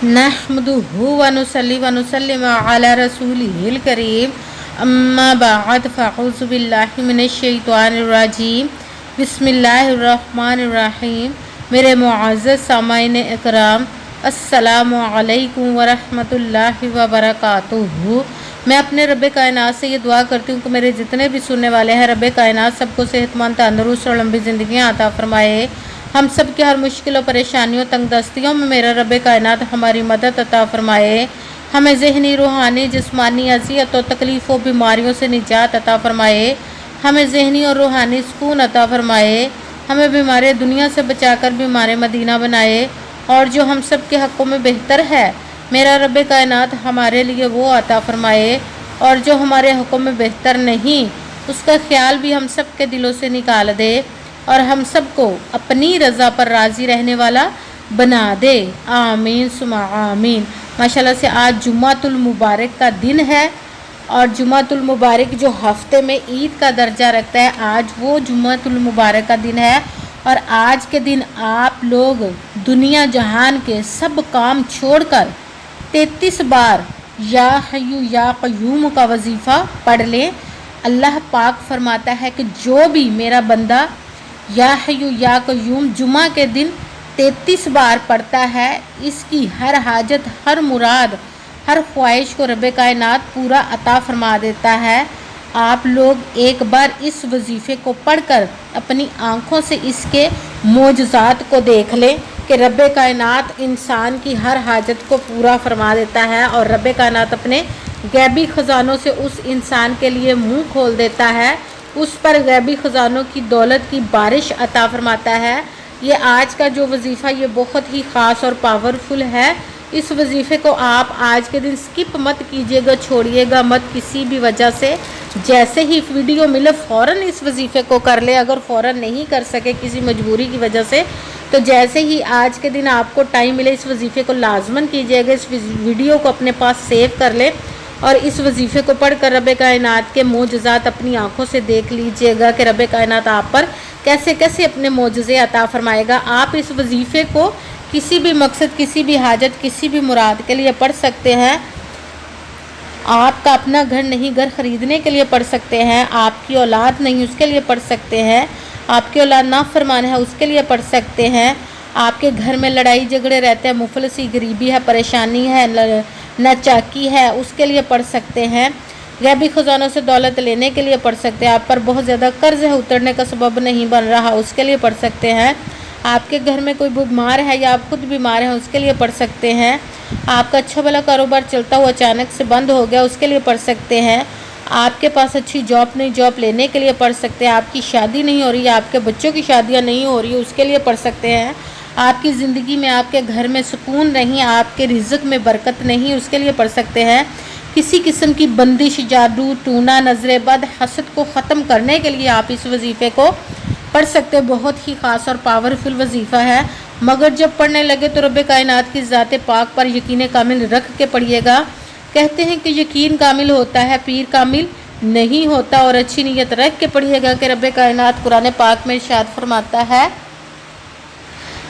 नहमदुहु व नुसल्ली व नुसल्लिम अला रसूलिहिल करीम अम्मा बाद फ़अऊज़ु बिल्लाहि मिनश शैतानिर रजीम बिस्मिल्लाहिर रहमानिर रहीम। मेरे मुअज़्ज़ज़ सामाईन इकराम, अस्सलामु अलैकुम व रहमतुल्लाहि व बरकातुहू। मैं अपने रब्बे कायनात से ये दुआ करती हूँ कि मेरे जितने भी सुनने वाले हैं, रब्बे कायनात सबको सेहतमंद, तंदुरुस्त और लंबी ज़िंदगियाँ अता फ़रमाए। हम सब की हर मुश्किल और परेशानियों, तंगदस्तियों में मेरा रब्बे कायनात हमारी मदद अता फ़रमाए। हमें ज़हनी, रूहानी, जिस्मानी अज़ियत और तकलीफ़ों, बीमारियों से निजात अता फ़रमाए। हमें ज़हनी और रूहानी सुकून अता फ़रमाए। हमें बीमार दुनिया से बचाकर बीमार मदीना बनाए, और जो हम सब के हक़ों में बेहतर है मेरा रब्बे कायनात हमारे लिए वो अता फ़रमाए, और जो हमारे हक़ों में बेहतर नहीं उसका ख्याल भी हम सब के दिलों से निकाल दे, और हम सबको अपनी रज़ा पर राज़ी रहने वाला बना दे। आमीन सुमा आमीन। माशाल्लाह से आज जुम्मातुल मुबारक का दिन है, और जुम्मातुल मुबारक जो हफ्ते में ईद का दर्जा रखता है, आज वो जुम्मातुल मुबारक का दिन है। और आज के दिन आप लोग दुनिया जहान के सब काम छोड़कर 33 बार या हय्यु या क़य्यूम का वजीफ़ा पढ़ लें। अल्लाह पाक फरमाता है कि जो भी मेरा बंदा या हय्यु या क़य्यूम जुमा के दिन 33 बार पढ़ता है, इसकी हर हाजत, हर मुराद, हर ख्वाहिश को रब्बे कायनात पूरा अता फरमा देता है। आप लोग एक बार इस वजीफ़े को पढ़कर अपनी आँखों से इसके मोजज़ात को देख लें कि रब्बे कायनात इंसान की हर हाजत को पूरा फरमा देता है, और रब्बे कायनात अपने गैबी ख़जानों से उस इंसान के लिए मुंह खोल देता है, उस पर गैबी ख़जानों की दौलत की बारिश अता फरमाता है। ये आज का जो वजीफ़ा ये बहुत ही ख़ास और पावरफुल है। इस वजीफ़े को आप आज के दिन स्किप मत कीजिएगा, छोड़िएगा मत किसी भी वजह से। जैसे ही वीडियो मिले फ़ौरन इस वजीफ़े को कर ले। अगर फ़ौरन नहीं कर सके किसी मजबूरी की वजह से, तो जैसे ही आज के दिन आपको टाइम मिले इस वजीफ़े को लाजमन कीजिएगा। इस वीडियो को अपने पास सेव कर ले, और इस वजीफ़े को पढ़कर रब्बे कायनात के मोजज़ात अपनी आँखों से देख लीजिएगा कि रब्बे कायनात आप पर कैसे कैसे अपने मोजज़े अता फ़रमाएगा। आप इस वजीफ़े को किसी भी मकसद, किसी भी हाजत, किसी भी मुराद के लिए पढ़ सकते हैं। आपका अपना घर नहीं, घर ख़रीदने के लिए पढ़ सकते हैं। आपकी औलाद नहीं, उसके लिए पढ़ सकते हैं। आपकी औलाद नाफरमान है, उसके लिए पढ़ सकते हैं। आपके घर में लड़ाई झगड़े रहते हैं, मुफलसी, गरीबी है, परेशानी है, नाचाकी है, उसके लिए पढ़ सकते हैं। गैबी ख़जानों से दौलत लेने के लिए पढ़ सकते हैं। आप पर बहुत ज़्यादा कर्ज़ है, उतरने का सबब नहीं बन रहा, उसके लिए पढ़ सकते हैं। आपके घर में कोई बीमार है या आप खुद बीमार हैं, उसके लिए पढ़ सकते हैं। आपका अच्छा भला कारोबार चलता हुआ अचानक से बंद हो गया, उसके लिए पढ़ सकते हैं। आपके पास अच्छी जॉब नहीं, जॉब लेने के लिए पढ़ सकते हैं। आपकी शादी नहीं हो रही है, आपके बच्चों की शादियाँ नहीं हो रही है, उसके लिए पढ़ सकते हैं। आपकी ज़िंदगी में, आपके घर में सुकून नहीं, आपके रिज़्क़ में बरकत नहीं, उसके लिए पढ़ सकते हैं। किसी किस्म की बंदिश, जादू, टूना, नज़र बद, हसद को ख़त्म करने के लिए आप इस वजीफ़े को पढ़ सकते हैं। बहुत ही ख़ास और पावरफुल वजीफ़ा है, मगर जब पढ़ने लगे तो रब्बे कायनात की ज़ात पाक पर यकीन कामिल रख के पढ़िएगा। कहते हैं कि यकीन कामिल होता है, पीर कामिल नहीं होता। और अच्छी नीयत रख के पढ़िएगा कि रब्बे कायनात कुरान पाक में इरशाद फरमाता है,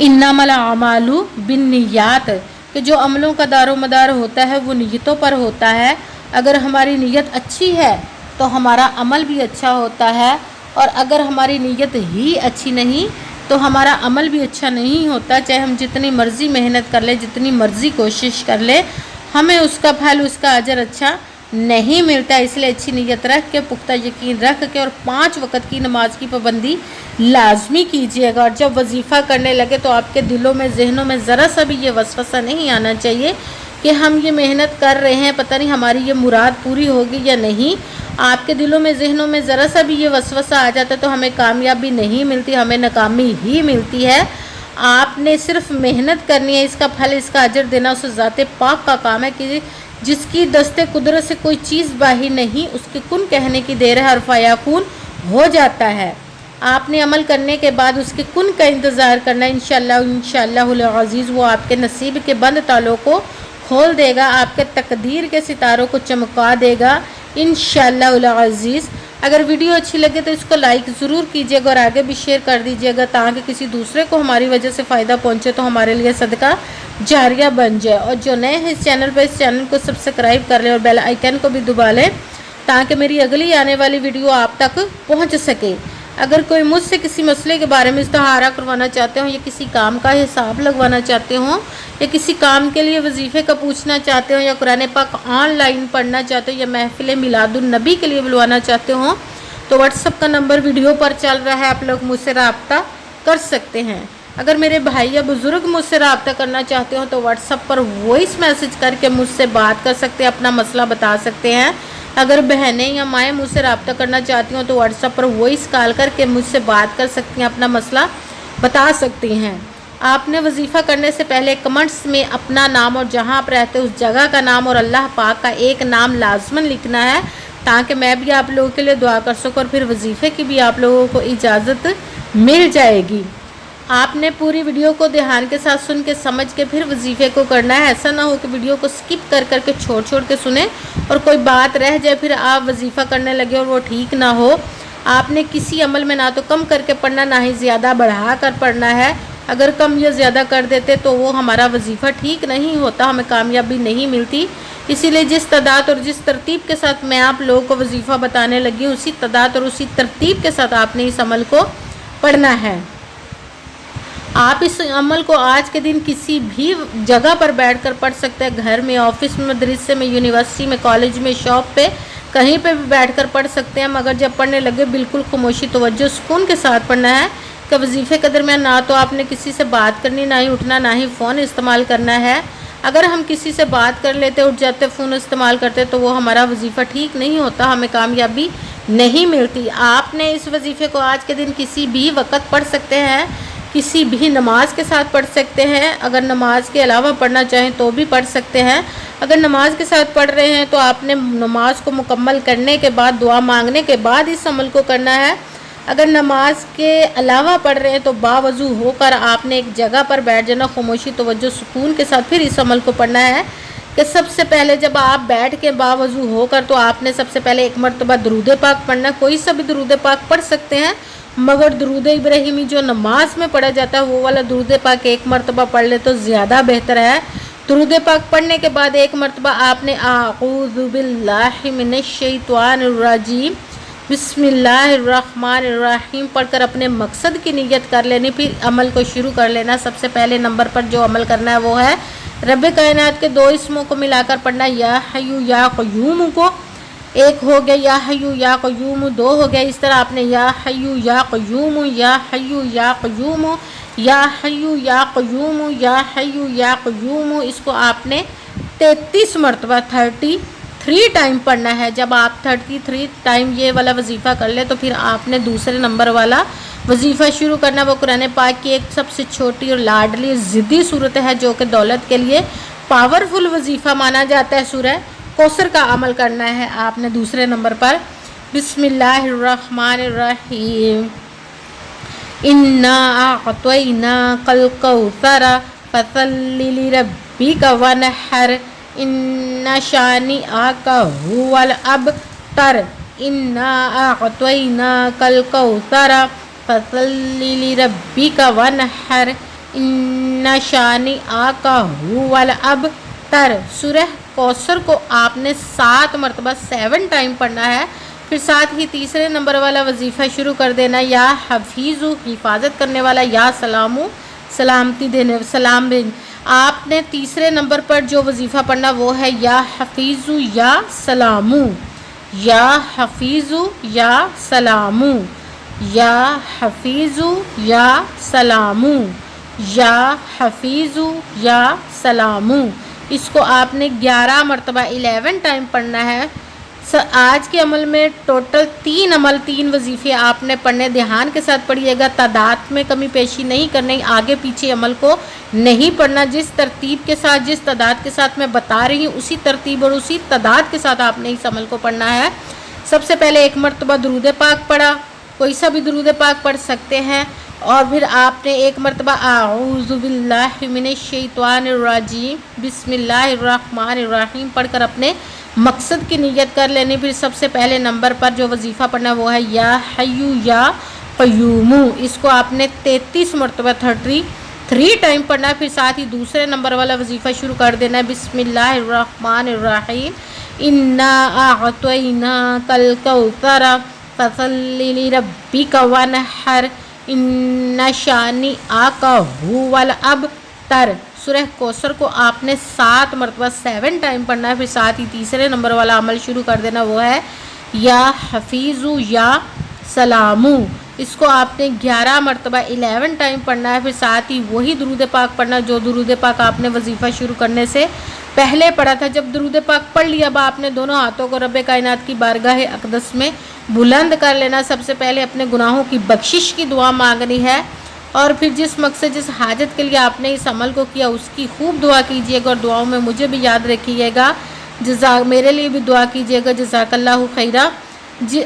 इन्नमल अमालु बिन्नियात, कि जो अमलों का दारो मदार होता है वो नीयतों पर होता है। अगर हमारी नीयत अच्छी है तो हमारा अमल भी अच्छा होता है, और अगर हमारी नीयत ही अच्छी नहीं तो हमारा अमल भी अच्छा नहीं होता। चाहे हम जितनी मर्ज़ी मेहनत कर ले, जितनी मर्ज़ी कोशिश कर ले, हमें उसका फल, उसका अजर अच्छा नहीं मिलता। इसलिए अच्छी नीयत रख के, पुख्ता यकीन रख के, और 5 वक़्त की नमाज की पाबंदी लाजमी कीजिएगा। और जब वजीफ़ा करने लगे तो आपके दिलों में, जहनों में ज़रा सा भी ये वसवसा नहीं आना चाहिए कि हम ये मेहनत कर रहे हैं, पता नहीं हमारी ये मुराद पूरी होगी या नहीं। आपके दिलों में, जहनों में ज़रा सा भी ये वसवसा आ जाता है तो हमें कामयाबी नहीं मिलती, हमें नाकामी ही मिलती है। आपने सिर्फ मेहनत करनी है, इसका फल, इसका अजर देना उस ज़ात पाक का काम है कि जिसकी दस्ते कुदरत से कोई चीज़ बाही नहीं, उसके कुन कहने की देर है और फयाकून हो जाता है। आपने अमल करने के बाद उसके कुन का इंतज़ार करना। इंशाअल्लाहुल अज़ीज़ वो आपके नसीब के बंद तालों को खोल देगा, आपके तकदीर के सितारों को चमका देगा इंशाअल्लाहुल अज़ीज़। अगर वीडियो अच्छी लगे तो इसको लाइक ज़रूर कीजिएगा और आगे भी शेयर कर दीजिएगा, ताकि किसी दूसरे को हमारी वजह से फ़ायदा पहुँचे तो हमारे लिए सदका जारिया बन जाए। और जो नए हैं इस चैनल पर, इस चैनल को सब्सक्राइब कर लें और बेल आइकन को भी दबा लें ताकि मेरी अगली आने वाली वीडियो आप तक पहुंच सके। अगर कोई मुझसे किसी मसले के बारे में इस्तिहारा करवाना चाहते हो, या किसी काम का हिसाब लगवाना चाहते हो, या किसी काम के लिए वजीफ़े का पूछना चाहते हो, या कुरान पाक ऑनलाइन पढ़ना चाहते हो, या महफिल मिलादुन नबी के लिए बुलवाना चाहते हो, तो व्हाट्सअप का नंबर वीडियो पर चल रहा है, आप लोग मुझसे रब्ता कर सकते हैं। अगर मेरे भाई या बुज़ुर्ग मुझसे रब्ता करना चाहते हो तो व्हाट्सअप पर वॉइस मैसेज करके मुझसे बात कर सकते हैं, अपना मसला बता सकते हैं। अगर बहनें या माएँ मुझसे रब्ता करना चाहती हो तो व्हाट्सएप पर वॉइस कॉल करके मुझसे बात कर सकती हैं, अपना मसला बता सकती हैं। आपने वजीफ़ा करने से पहले कमेंट्स में अपना नाम और जहां आप रहते हैं उस जगह का नाम और अल्लाह पाक का एक नाम लाजमन लिखना है, ताकि मैं भी आप लोगों के लिए दुआ कर सकूँ और फिर वजीफ़े की भी आप लोगों को इजाज़त मिल जाएगी। आपने पूरी वीडियो को ध्यान के साथ सुन के समझ के फिर वजीफ़े को करना है। ऐसा ना हो कि वीडियो को स्किप कर करके छोड़ के सुने और कोई बात रह जाए, फिर आप वजीफ़ा करने लगे और वो ठीक ना हो। आपने किसी अमल में ना तो कम करके पढ़ना, ना ही ज़्यादा बढ़ा कर पढ़ना है। अगर कम या ज़्यादा कर देते तो वो हमारा वजीफ़ा ठीक नहीं होता, हमें कामयाबी नहीं मिलती। इसीलिए जिस तादाद और जिस तरतीब के साथ मैं आप लोगों को वजीफ़ा बताने लगी हूँ, उसी तादाद और उसी तरतीब के साथ आपने इस अमल को पढ़ना है। आप इस अमल को आज के दिन किसी भी जगह पर बैठकर पढ़ सकते हैं, घर में, ऑफिस में, मदरसे में, यूनिवर्सिटी में, कॉलेज में, शॉप पे, कहीं पे भी बैठकर पढ़ सकते हैं। मगर जब पढ़ने लगे बिल्कुल खामोशी, तवज्जो, सुकून के साथ पढ़ना है कि वजीफ़े के दरमियान ना तो आपने किसी से बात करनी, ना ही उठना, ना ही फ़ोन इस्तेमाल करना है। अगर हम किसी से बात कर लेते, उठ जाते, फ़ोन इस्तेमाल करते तो वो हमारा वजीफ़ा ठीक नहीं होता, हमें कामयाबी नहीं मिलती। आपने इस वजीफ़े को आज के दिन किसी भी वक्त पढ़ सकते हैं, किसी भी नमाज के साथ पढ़ सकते हैं। अगर नमाज के अलावा पढ़ना चाहें तो भी पढ़ सकते हैं। अगर नमाज के साथ पढ़ रहे हैं तो आपने नमाज को मुकम्मल करने के बाद, दुआ मांगने के बाद इस अमल को करना है। अगर नमाज के अलावा पढ़ रहे हैं तो बावजू होकर आपने एक जगह पर बैठ जाना, खामोशी, तवज्जो, सुकून के साथ फिर इस अमल को पढ़ना है। कि सबसे पहले जब आप बैठ के बावजू होकर तो आपने सबसे पहले एक मरतबा दरूद पाक पढ़ना। कोई सा भी दरूद पाक पढ़ सकते हैं, मगर दरूद इब्राहिमी जो नमाज में पढ़ा जाता है वो वाला दरूद पाक एक मरतबा पढ़ ले तो ज़्यादा बेहतर है। दरूद पाक पढ़ने के बाद एक मरतबा आपने आऊज़ु बिल्लाहि मिनश्शैतानिर्रजीम बिस्मिल्लाहिर्रहमानिर्रहीम पढ़कर अपने मकसद की नीयत कर लेनी, फिर अमल को शुरू कर लेना। सबसे पहले नंबर पर जो अमल करना है वो है रब्बे कायनात के दो इसमों को मिलाकर पढ़ना। या हय्यु या क़य्यूम को एक हो गया, या हय्यु या क़य्यूम दो हो गया। इस तरह आपने या हय्यु या क़य्यूम, या हय्यु या क़य्यूम, या हय्यु या क़य्यूम, या हय्यु या क़य्यूम, इसको आपने 33 मरतबा 33 टाइम पढ़ना है। जब आप 33 टाइम ये वाला वजीफ़ा कर ले तो फिर आपने दूसरे नंबर वाला वजीफ़ा शुरू करना। वो कुरान पाक की एक सबसे छोटी और लाडली ज़िद्दी सूरत है जो कि दौलत के लिए पावरफुल वजीफ़ा माना जाता है। सूरह कौसर का अमल करना है आपने दूसरे नंबर पर। बिस्मिल्लाहिर्रहमानिर्रहीम इन्ना अअतैना कल कौसर फसल्लि लिरब्बिका वनहर इन्ना शानिअका हुवल अबतर इन्ना अअतैना कल कौसर फसल्लि लिरब्बिका वनहर इन्ना शानिअका हुवल अबतर। सूरह कौसर को आपने 7 मरतबा 7 टाइम पढ़ना है। फिर साथ ही तीसरे नंबर वाला वजीफ़ा शुरू कर देना। या हफीज़ु हिफाजत करने वाला, या सलामु सलामती देने, सलाम देने। आपने तीसरे नंबर पर जो वजीफ़ा पढ़ना वो है या हफीज़ु या सलामू, या हफीज़ु या सलामू, या हफीज़ु या सलामू, या हफीज़ु या सलामू। इसको आपने 11 मरतबा 11 टाइम पढ़ना है। आज के अमल में टोटल 3 अमल, 3 वजीफ़े आपने पढ़ने, ध्यान के साथ पढ़िएगा, तादाद में कमी पेशी नहीं करनी, आगे पीछे अमल को नहीं पढ़ना। जिस तरतीब के साथ, जिस तादाद के साथ मैं बता रही हूँ उसी तरतीब और उसी तादाद के साथ आपने इस अमल को पढ़ना है। सबसे पहले एक मरतबा दरूद पाक पढ़ा, कोई सा भी दरूद पाक पढ़ सकते हैं, और फिर आपने एक मरतबा आऊज़ु बिल्लाहि मिनश्शैतानिर्रजीम बिस्मिल्लाहिर्रहमानिर्रहीम पढ़कर अपने मकसद की नीयत कर लेनी। फिर सबसे पहले नंबर पर जो वजीफ़ा पढ़ना वो है या हय्यु या क़य्यूम, इसको आपने 33 मरतबा 33 3 ٹائم پڑھنا ہے، پھر ساتھ ہی دوسرے نمبر والا وظیفہ شروع کر دینا ہے، بسم اللہ الرحمن الرحیم، انا اعطیناک الکوثر فصل لربک وانحر ان شانئک ھو الابتر۔ سورہ کوثر کو آپ نے 7 مرتبہ 7 ٹائم پڑھنا ہے، پھر ساتھ ہی تیسرے نمبر والا عمل شروع کر دینا، وہ ہے یا حفیظ یا سلامو۔ اس کو آپ نے 11 مرتبہ 11 ٹائم پڑھنا ہے، پھر ساتھ ہی وہی درود پاک پڑھنا جو درود پاک آپ نے وظیفہ شروع کرنے سے پہلے پڑھا تھا۔ جب درود پاک پڑھ لیا، اب آپ نے دونوں ہاتھوں کو رب کائنات کی بارگاہ اقدس میں بلند کر لینا۔ سب سے پہلے اپنے گناہوں کی بخشش کی دعا مانگنی ہے، اور پھر جس مقصد جس حاجت کے لیے آپ نے اس عمل کو کیا اس کی خوب دعا کیجیے گا، اور دعاؤں میں مجھے بھی یاد رکھیے گا، میرے لیے بھی دعا کیجیے گا، جزاک اللہ خیرہ۔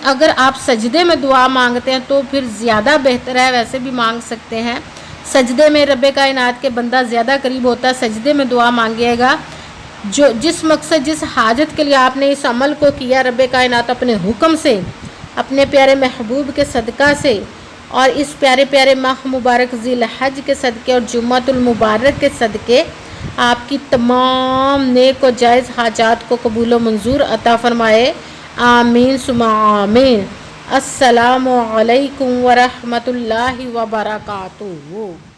اگر آپ سجدے میں دعا مانگتے ہیں تو پھر زیادہ بہتر ہے، ویسے بھی مانگ سکتے ہیں۔ سجدے میں رب کائنات کے بندہ زیادہ قریب ہوتا ہے، سجدے میں دعا مانگیے گا۔ جس مقصد جس حاجت کے لیے آپ نے اس عمل کو کیا، رب کائنات اپنے حکم سے، اپنے پیارے محبوب کے صدقہ سے، اور اس پیارے پیارے ماہ مبارک ذی الحج کے صدقے اور جمعۃ المبارک کے صدقے آپ کی تمام نیک و جائز حاجات کو قبول و منظور عطا فرمائے، آمین ثم آمین۔ السلام علیکم ورحمۃ اللہ وبرکاتہ۔